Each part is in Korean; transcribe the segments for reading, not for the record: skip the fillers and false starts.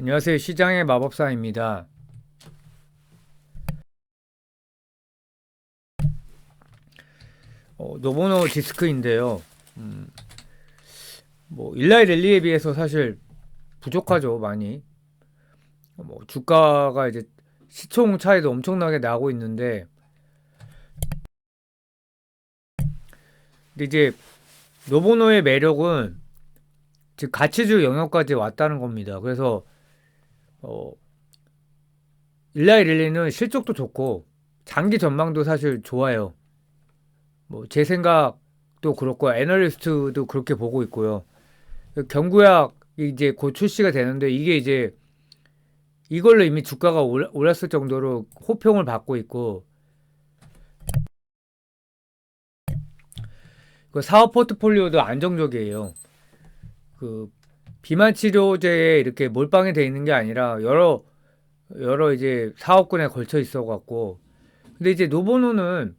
안녕하세요. 시장의 마법사입니다. 노보노 디스크인데요. 음, 일라이 랠리에 비해서 사실 부족하죠, 많이. 주가가 이제 시총 차이도 엄청나게 나고 있는데, 근데 이제 노보노의 매력은 즉 가치주 영역까지 왔다는 겁니다. 그래서 어, 일라이 랠리는 실적도 좋고 장기 전망도 사실 좋아요. 제 생각도 그렇고 애널리스트도 그렇게 보고 있고요. 경구약 이제 곧 출시가 되는데 이게 이제 이걸로 이미 주가가 올랐을 정도로 호평을 받고 있고 그 사업 포트폴리오도 안정적이에요. 그 비만 치료제에 이렇게 몰빵이 돼 있는 게 아니라 여러 이제 사업군에 걸쳐 있어 갖고 근데 이제 노보노는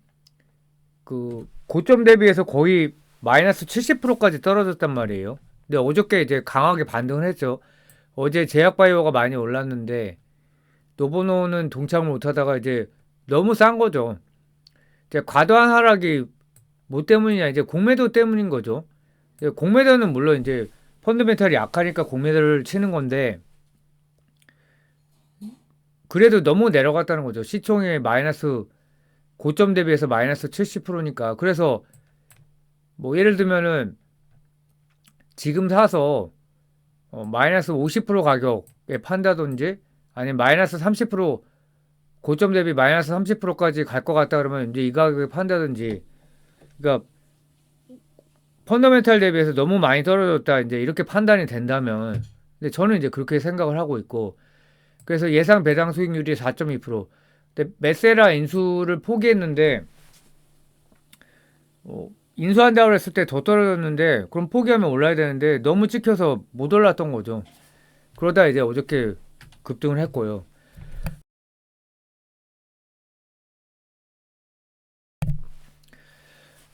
그 고점 대비해서 거의 마이너스 70%까지 떨어졌단 말이에요. 근데 어저께 이제 강하게 반등을 했죠. 어제 제약바이오가 많이 올랐는데 노보노는 동참을 못하다가 이제 너무 싼 거죠. 이제 과도한 하락이 뭐 때문이냐 이제 공매도 때문인 거죠. 공매도는 물론 이제 펀드멘탈이 약하니까 공매도를 치는 건데 그래도 너무 내려갔다는 거죠. 시총이 마이너스 고점 대비해서 마이너스 70%니까 그래서 뭐 예를 들면은 지금 사서 마이너스 50% 가격에 판다든지 아니면 마이너스 30% 고점 대비 마이너스 30%까지 갈 것 같다 그러면 이제 이 가격에 판다든지 그러니까 펀더멘탈 대비해서 너무 많이 떨어졌다 이제 이렇게 판단이 된다면 근데 저는 이제 그렇게 생각을 하고 있고 그래서 예상 배당 수익률이 4.2%. 근데 메세라 인수를 포기했는데 인수한다고 그랬을 때 더 떨어졌는데 그럼 포기하면 올라야 되는데 너무 찍혀서 못 올랐던 거죠. 그러다 이제 어저께 급등을 했고요.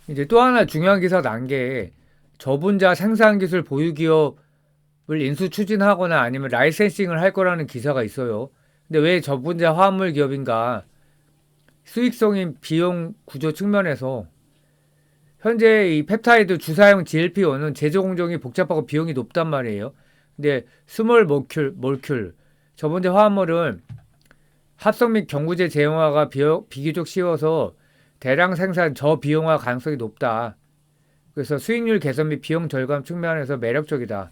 이제 또 하나 중요한 기사 난 게 저분자 생산 기술 보유 기업을 인수 추진하거나 아니면 라이센싱을 할 거라는 기사가 있어요. 근데 왜 저분자 화합물 기업인가? 수익성인 비용 구조 측면에서 현재 이 펩타이드 주사용 GLP-1은 제조 공정이 복잡하고 비용이 높단 말이에요. 근데 스몰 몰큘 저분자 화합물은 합성 및 경구제 제형화가 비교적 쉬워서 대량 생산 저비용화 가능성이 높다. 그래서 수익률 개선 및 비용 절감 측면에서 매력적이다.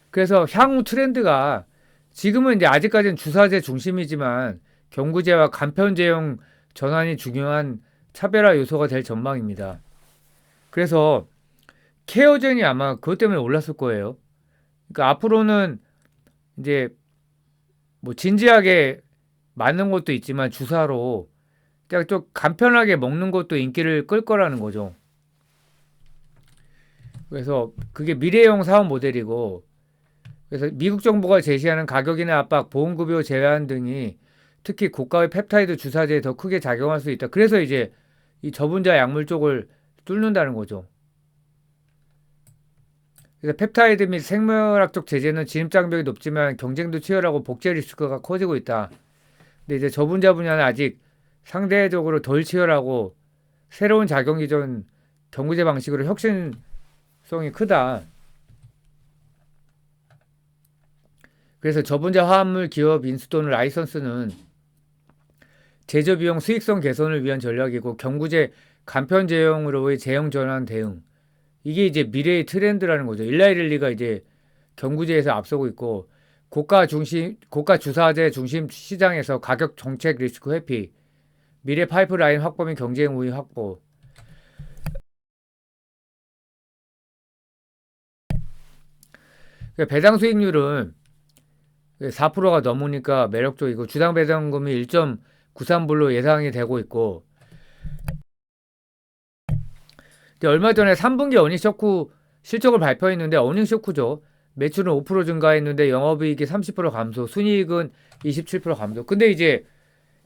그래서 향후 트렌드가 지금은 이제 아직까지는 주사제 중심이지만 경구제와 간편제형 전환이 중요한 차별화 요소가 될 전망입니다. 그래서 케어젠이 아마 그것 때문에 올랐을 거예요. 그러니까 앞으로는 이제 뭐 진지하게 맞는 것도 있지만 주사로 그냥 좀 간편하게 먹는 것도 인기를 끌 거라는 거죠. 그래서 그게 미래형 사업 모델이고 그래서 미국 정부가 제시하는 가격이나 압박, 보험급여 제한 등이 특히 고가의 펩타이드 주사제에 더 크게 작용할 수 있다. 그래서 이제 이 저분자 약물 쪽을 뚫는다는 거죠. 그래서 펩타이드 및 생물학적 제재는 진입장벽이 높지만 경쟁도 치열하고 복제 리스크가 커지고 있다. 근데 이제 저분자 분야는 아직 상대적으로 덜 치열하고 새로운 작용 기전 경구제 방식으로 혁신성이 크다. 그래서 저분자 화합물 기업 인수 또는 라이선스는 제조 비용 수익성 개선을 위한 전략이고 경구제 간편 제형으로의 제형 전환 대응. 이게 이제 미래의 트렌드라는 거죠. 일라이릴리가 이제 경구제에서 앞서고 있고 고가 주사제 중심 시장에서 가격 정책 리스크 회피, 미래 파이프라인 확보 및 경쟁 우위 확보. 그러니까 배당 수익률은 4%가 넘으니까 매력적이고 주당 배당금이 1.93불로 예상이 되고 있고 근데 얼마 전에 3분기 어닝 쇼크 실적을 발표했는데 어닝 쇼크죠. 매출은 5% 증가했는데 영업이익이 30% 감소, 순이익은 27% 감소. 근데 이제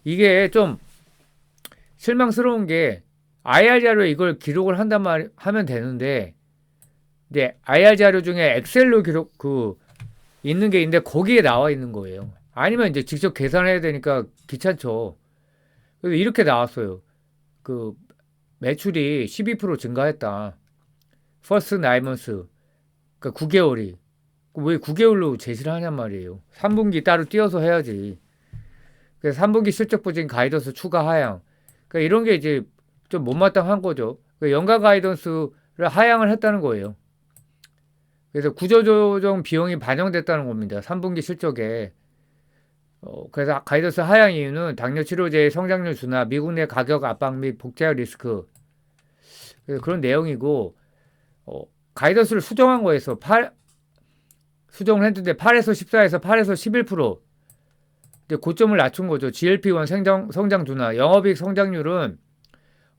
이게 좀 실망스러운 게 IR 자료에 이걸 기록을 한단 말 하면 되는데 이제 IR 자료 중에 엑셀로 기록 그 있는 게 있는데 거기에 나와 있는 거예요. 아니면 이제 직접 계산해야 되니까 귀찮죠. 그래서 이렇게 나왔어요. 그 매출이 12% 증가했다. First 9 months. 그러니까 9개월이. 왜 9개월로 제시를 하냔 말이에요. 3분기 따로 띄어서 해야지. 그래서 3분기 실적 부진 가이던스 추가 하향. 그러니까 이런 게 이제 좀 못마땅한 거죠. 그러니까 연간 가이던스를 하향을 했다는 거예요. 그래서 구조조정 비용이 반영됐다는 겁니다. 3분기 실적에. 그래서 가이던스 하향 이유는 당뇨 치료제의 성장률 둔화, 미국 내 가격 압박 및 복제약 리스크. 그래서 그런 내용이고, 가이던스를 수정한 거에서 수정을 했는데 8에서 14에서 8에서 11%. 이제 고점을 낮춘 거죠. GLP-1 성장 둔화, 영업이익 성장률은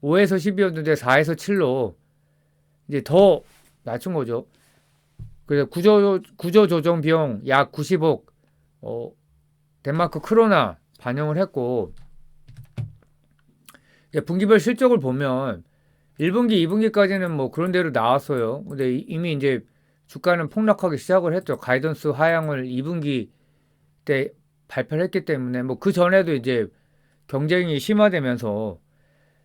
5에서 10이었는데 4에서 7로 이제 더 낮춘 거죠. 그래서 구조 조정 비용 약 90억 덴마크 크로나 반영을 했고, 분기별 실적을 보면 1분기, 2분기까지는 뭐 그런 대로 나왔어요. 근데 이미 이제 주가는 폭락하기 시작을 했죠. 가이던스 하향을 2분기 때 발표를 했기 때문에 뭐 그 전에도 이제 경쟁이 심화되면서,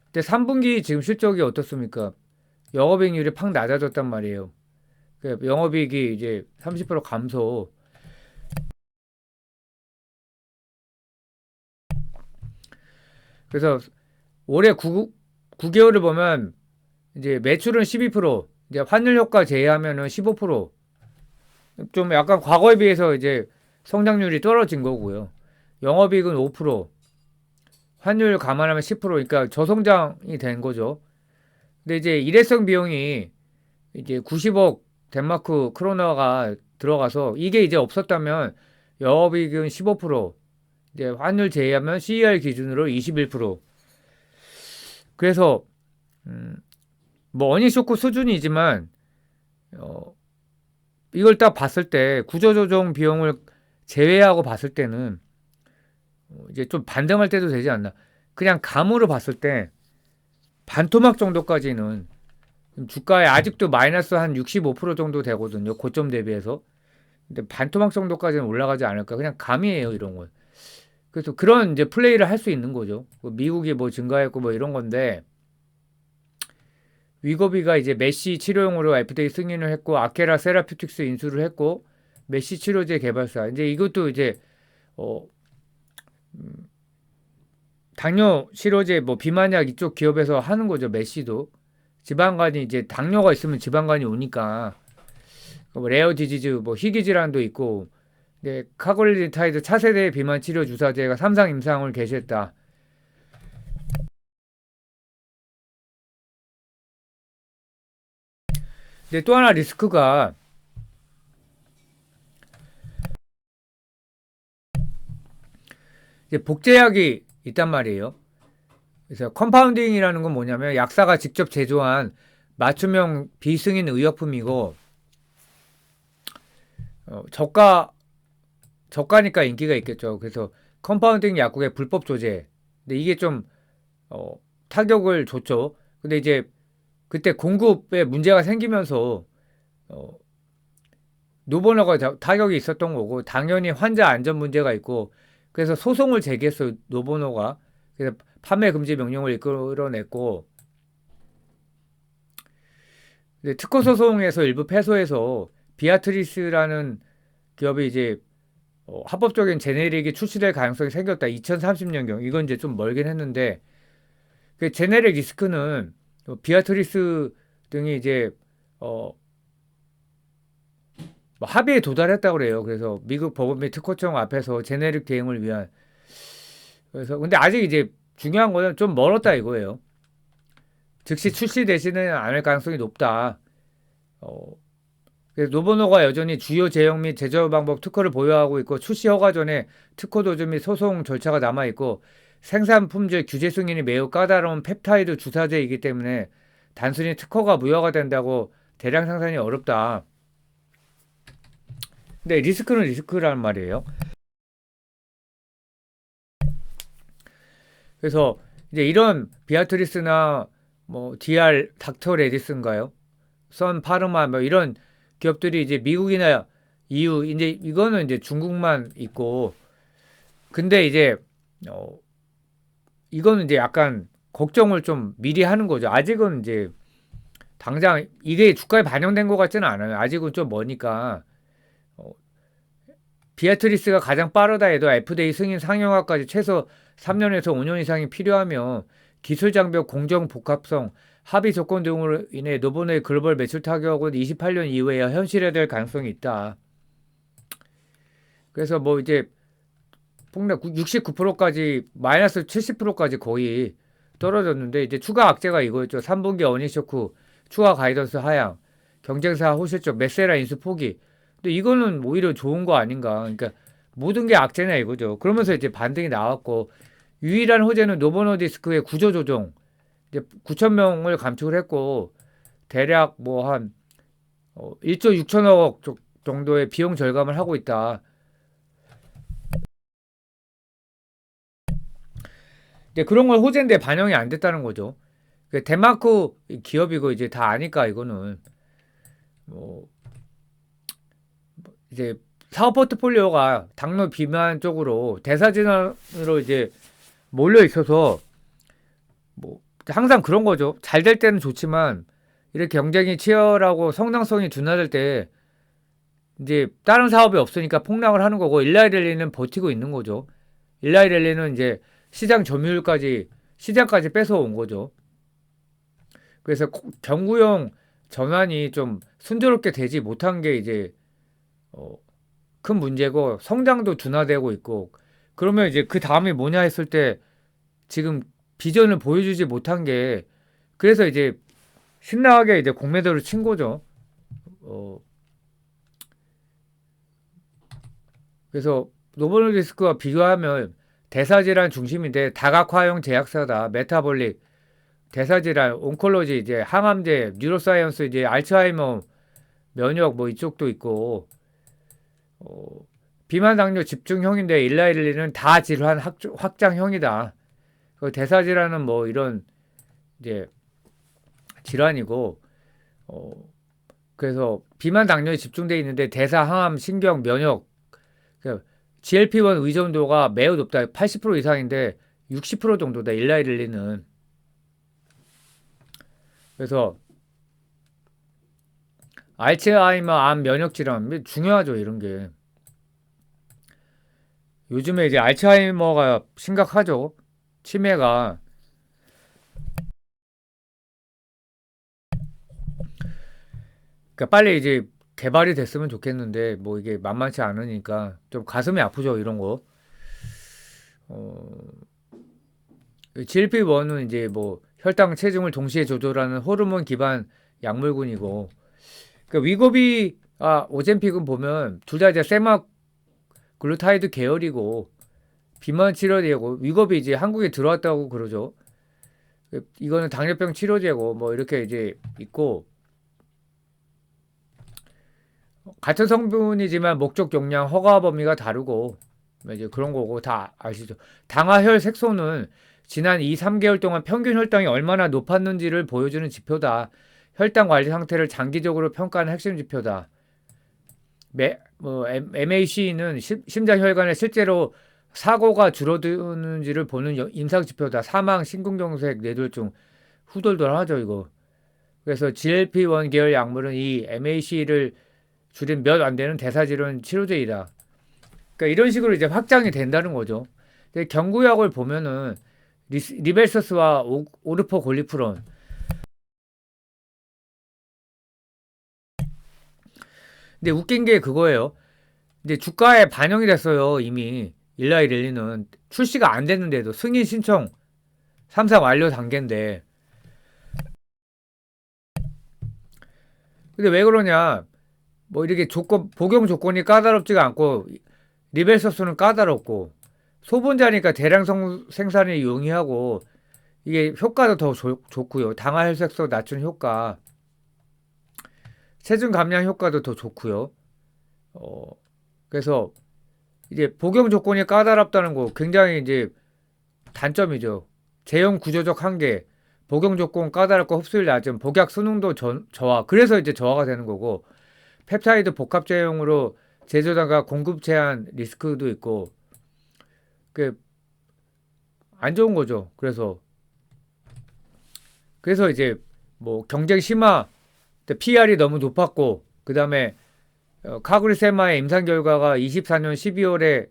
근데 3분기 지금 실적이 어떻습니까? 영업이익률이 팍 낮아졌단 말이에요. 영업이익이 이제 30% 감소. 그래서 올해 9개월을 보면 이제 매출은 12%, 이제 환율 효과 제외하면은 15%좀 약간 과거에 비해서 이제 성장률이 떨어진 거고요. 영업이익은 5%, 환율 감안하면 10%, 그러니까 저성장이 된 거죠. 근데 이제 일회성 비용이 이제 90억 덴마크 크로너가 들어가서 이게 이제 없었다면 영업이익은 15%, 이제 환율 제외하면 CER 기준으로 21%. 그래서 뭐 어닝 쇼크 수준이지만 이걸 딱 봤을 때 구조조정 비용을 제외하고 봤을 때는 이제 좀 반등할 때도 되지 않나. 그냥 감으로 봤을 때 반토막 정도까지는 주가에 아직도 마이너스 한 65% 정도 되거든요. 고점 대비해서. 근데 반토막 정도까지는 올라가지 않을까. 그냥 감이에요, 이런 건. 그래서 그런 이제 플레이를 할 수 있는 거죠. 미국이 뭐 증가했고 뭐 이런 건데, 위거비가 이제 메시 치료용으로 FDA 승인을 했고, 아케라 세라피틱스 인수를 했고, 메시 치료제 개발사. 이제 이것도 이제 어, 당뇨 치료제 뭐 비만약 이쪽 기업에서 하는 거죠. 메시도. 지방간이 이제 당뇨가 있으면 지방간이 오니까 뭐 레어 디지즈 뭐 희귀 질환도 있고, 네, 카골리타이드 차세대 비만 치료 주사제가 3상 임상을 개시했다. 근데 또 하나 리스크가 이제 복제약이 있단 말이에요. 그래서 컴파운딩이라는 건 뭐냐면 약사가 직접 제조한 맞춤형 비승인 의약품이고, 저가니까 인기가 있겠죠. 그래서 컴파운딩 약국의 불법 조제. 근데 이게 좀 타격을 줬죠. 근데 이제 그때 공급에 문제가 생기면서 어, 노보노가 타격이 있었던 거고, 당연히 환자 안전 문제가 있고, 그래서 소송을 제기했어요. 노보노가. 그래서 판매 금지 명령을 이끌어냈고, 근데 특허 소송에서 일부 패소해서 비아트리스라는 기업이 이제 합법적인 제네릭이 출시될 가능성이 생겼다. 2030년경. 이건 이제 좀 멀긴 했는데, 그 제네릭 리스크는 비아트리스 등이 이제 어, 뭐 합의에 도달했다고 그래요. 그래서 미국 법원 및 특허청 앞에서 제네릭 대응을 위한. 그래서 근데 아직 이제 중요한 거는 좀 멀었다 이거예요. 즉시 출시되지는 않을 가능성이 높다. 어, 그래서 노보노가 여전히 주요 제형 및 제조 방법 특허를 보유하고 있고, 출시 허가 전에 특허 도주 및 소송 절차가 남아 있고, 생산 품질 규제 승인이 매우 까다로운 펩타이드 주사제이기 때문에 단순히 특허가 무효가 된다고 대량 생산이 어렵다. 근데 리스크는 리스크라는 말이에요. 그래서 이제 이런 비아트리스나 뭐 DR 닥터 레디스인가요? 선 파르마 뭐 이런 기업들이 이제 미국이나 이유 이제 이거는 이제 중국만 있고 근데 이제 어 이거는 이제 약간 걱정을 좀 미리 하는 거죠. 아직은 이제 당장 이게 주가에 반영된 것 같지는 않아요. 아직은 좀 머니까 어, 비아트리스가 가장 빠르다 해도 FDA 승인 상용화까지 최소 3년에서 5년 이상이 필요하며 기술 장벽, 공정 복합성, 합의 조건 등으로 인해 노번의 글로벌 매출 타격은 28년 이후에 현실화될 가능성이 있다. 그래서 뭐 이제 폭락 69%까지 마이너스 70%까지 거의 떨어졌는데 이제 추가 악재가 이거였죠. 3분기 어닝 쇼크, 추가 가이던스 하향, 경쟁사 호실적, 메세라 인수 포기. 근데 이거는 오히려 좋은 거 아닌가. 그러니까 모든 게 악재냐 이거죠. 그러면서 이제 반등이 나왔고 유일한 호재는 노보노디스크의 구조 조정. 이제 9천 명을 감축을 했고 대략 뭐 한 1조 6천억 정도의 비용 절감을 하고 있다. 근데 그런 걸 호재인데 반영이 안 됐다는 거죠. 덴마크 기업이고 이제 다 아니까 이거는 뭐 이제 사업 포트폴리오가 당로 비만 쪽으로 대사진으로 이제 몰려 있어서 뭐 항상 그런 거죠. 잘 될 때는 좋지만 이렇게 경쟁이 치열하고 성장성이 둔화될 때 이제 다른 사업이 없으니까 폭락을 하는 거고 일라이랠리는 버티고 있는 거죠. 일라이랠리는 이제 시장 점유율까지 시장까지 뺏어온 거죠. 그래서 경구형 전환이 좀 순조롭게 되지 못한 게 이제 어, 큰 문제고 성장도 둔화되고 있고 그러면 이제 그 다음이 뭐냐 했을 때 지금 비전을 보여주지 못한 게 그래서 이제 신나게 이제 공매도를 친 거죠. 어, 그래서 노보노디스크와 비교하면 대사질환 중심인데 다각화형 제약사다. 메타볼릭, 대사질환, 온콜로지, 이제 항암제, 뉴로사이언스, 이제 알츠하이머, 면역 뭐 이쪽도 있고 어, 비만 당뇨 집중형인데 일라일리는 다 질환 확장형이다. 대사질환은 뭐 이런 이제 질환이고 어, 그래서 비만 당뇨에 집중돼 있는데 대사, 항암, 신경, 면역 GLP-1 의존도가 매우 높다. 80% 이상인데 60% 정도다. 일라이릴리는. 그래서 알츠하이머, 암, 면역 질환 중요하죠. 이런 게. 요즘에 이제 알츠하이머가 심각하죠. 치매가. 그러니까 빨리 이제 개발이 됐으면 좋겠는데 뭐 이게 만만치 않으니까 좀 가슴이 아프죠. 이런 거. GLP-1은 이제 뭐 혈당, 체중을 동시에 조절하는 호르몬 기반 약물군이고 그러니까 위고비 오젬픽은 보면 둘 다 이제 세마글루타이드 계열이고 비만 치료제고 위고비 이제 한국에 들어왔다고 그러죠. 이거는 당뇨병 치료제고 뭐 이렇게 이제 있고 같은 성분이지만 목적 용량 허가 범위가 다르고 이제 그런 거고 다 아시죠. 당화혈 색소는 지난 2, 3개월 동안 평균 혈당이 얼마나 높았는지를 보여주는 지표다. 혈당 관리 상태를 장기적으로 평가하는 핵심 지표다. MAC는 심장혈관에 실제로 사고가 줄어드는지를 보는 임상 지표다. 사망, 심근경색, 뇌졸중 후덜덜하죠 이거. 그래서 GLP-1 계열 약물은 이 MAC를 줄인 몇 안 되는 대사질환 치료제이다. 그러니까 이런 식으로 이제 확장이 된다는 거죠. 경구약을 보면은 리벨서스와 오르포골리프론. 근데 웃긴 게 그거예요. 이제 주가에 반영이 됐어요. 이미 일라이랠리는 출시가 안 됐는데도 승인 신청 3사 완료 단계인데. 근데 왜 그러냐? 뭐 이렇게 복용 조건이 까다롭지가 않고 리벨서스는 까다롭고 소분자니까 대량 생산이 용이하고 이게 효과도 더 좋고요. 당화혈색소 낮춘 효과, 체중 감량 효과도 더 좋고요. 어, 그래서 이제 복용 조건이 까다롭다는 거 굉장히 이제 단점이죠. 제형 구조적 한계, 복용 조건 까다롭고 흡수율 낮음, 복약 순응도 저하. 그래서 이제 저하가 되는 거고 펩타이드 복합 제형으로 제조사가 공급 제한 리스크도 있고 그 안 좋은 거죠. 그래서 이제 뭐 경쟁 심화, PR이 너무 높았고 그다음에 카구리세마의 임상 결과가 24년 12월에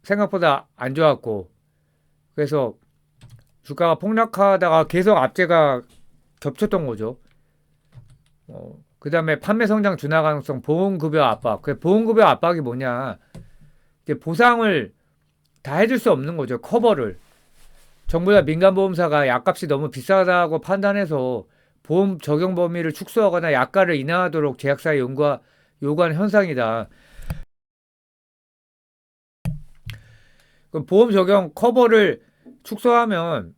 생각보다 안 좋았고 그래서 주가가 폭락하다가 계속 악재가 겹쳤던 거죠. 그다음에 판매 성장 둔화 가능성, 보험급여 압박. 그 보험급여 압박이 뭐냐? 이제 보상을 다 해줄 수 없는 거죠. 커버를. 정부나 민간보험사가 약값이 너무 비싸다고 판단해서 보험 적용 범위를 축소하거나 약가를 인하하도록 제약사에 요구하는 현상이다. 그럼 보험 적용 커버를 축소하면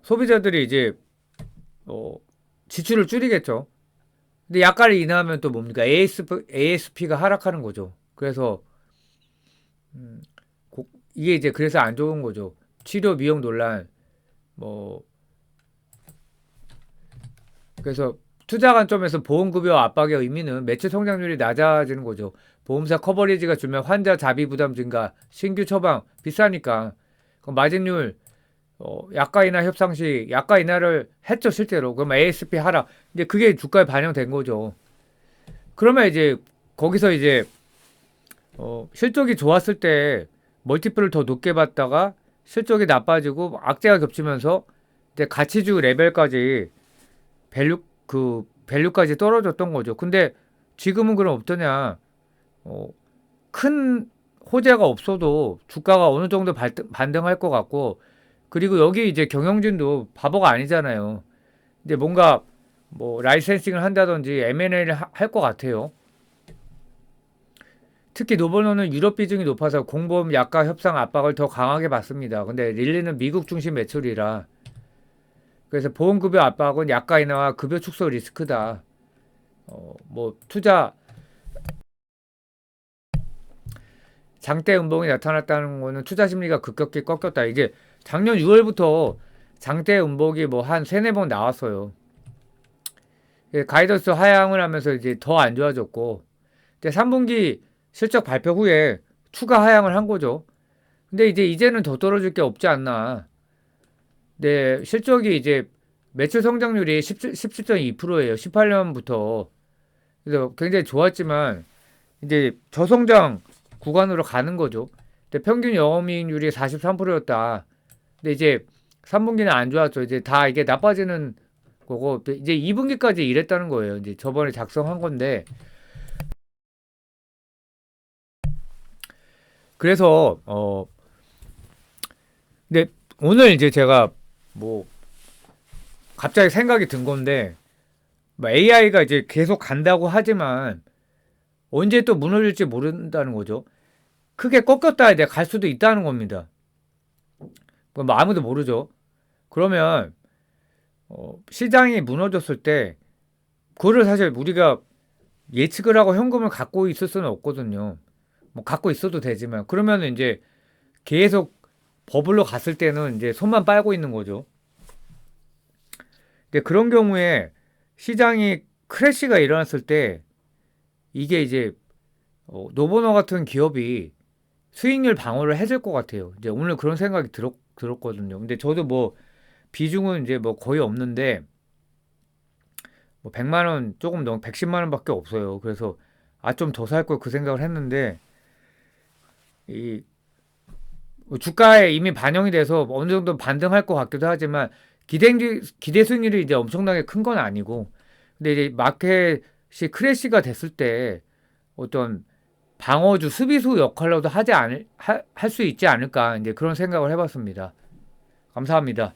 소비자들이 이제 지출을 줄이겠죠. 근데 약가를 인하하면 또 뭡니까? ASP가 하락하는 거죠. 그래서 이게 이제 그래서 안 좋은 거죠. 치료 비용 논란 뭐 그래서 투자 관점에서 보험급여 압박의 의미는 매출 성장률이 낮아지는 거죠. 보험사 커버리지가 줄면 환자 자비 부담 증가, 신규 처방 비싸니까 그럼 마진율 약가 인하 협상 시 약가 인하를 했죠 실제로. 그럼 ASP 하락. 이제 그게 주가에 반영된 거죠. 그러면 이제 거기서 이제 실적이 좋았을 때 멀티플을 더 높게 받다가 실적이 나빠지고 악재가 겹치면서 이제 가치주 레벨까지 밸류까지 떨어졌던 거죠. 근데 지금은 그럼 어떠냐? 큰 호재가 없어도 주가가 어느 정도 반등할 것 같고 그리고 여기 이제 경영진도 바보가 아니잖아요. 근데 뭔가 뭐 라이센싱을 한다든지 M&A를 할 것 같아요. 특히 노버노는 유럽 비중이 높아서 공보험 약가 협상 압박을 더 강하게 받습니다. 근데 릴리는 미국 중심 매출이라 그래서 보험급여 압박은 약가 인하와 급여 축소 리스크다. 뭐 투자 장대 음봉이 나타났다는 거는 투자 심리가 급격히 꺾였다. 이게 작년 6월부터 장대 음봉이 뭐 한 3-4번 나왔어요. 가이던스 하향을 하면서 이제 더 안 좋아졌고, 근데 3분기 실적 발표 후에 추가 하향을 한 거죠. 근데 이제는 더 떨어질 게 없지 않나. 네, 실적이 이제 매출 성장률이 17.2%예요. 18년부터. 그래서 굉장히 좋았지만 이제 저성장 구간으로 가는 거죠. 근데 평균 영업이익률이 43%였다. 근데 이제 3분기는 안 좋았죠. 이제 다 이게 나빠지는 거고 이제 2분기까지 이랬다는 거예요. 이제 저번에 작성한 건데 그래서 근데 오늘 이제 제가 뭐 갑자기 생각이 든 건데 뭐 AI가 이제 계속 간다고 하지만 언제 또 무너질지 모른다는 거죠. 크게 꺾였다 이제 갈 수도 있다는 겁니다. 뭐 아무도 모르죠. 그러면 시장이 무너졌을 때 그거를 사실 우리가 예측을 하고 현금을 갖고 있을 수는 없거든요. 뭐 갖고 있어도 되지만 그러면 이제 계속 버블로 갔을 때는 이제 손만 빨고 있는 거죠. 근데 그런 경우에 시장이 크래시가 일어났을 때 이게 이제 노버너 같은 기업이 수익률 방어를 해줄 것 같아요. 이제 오늘 그런 생각이 들었거든요. 근데 저도 뭐 비중은 이제 뭐 거의 없는데 뭐 100만 원 조금 넘 110만 원밖에 없어요. 그래서 좀 더 살 걸 그 생각을 했는데 이 주가에 이미 반영이 돼서 어느 정도 반등할 것 같기도 하지만 기대 수익률이 이제 엄청나게 큰 건 아니고 근데 이제 마켓이 크래시가 됐을 때 어떤 방어주 수비수 역할로도 할 수 있지 않을까 이제 그런 생각을 해봤습니다. 감사합니다.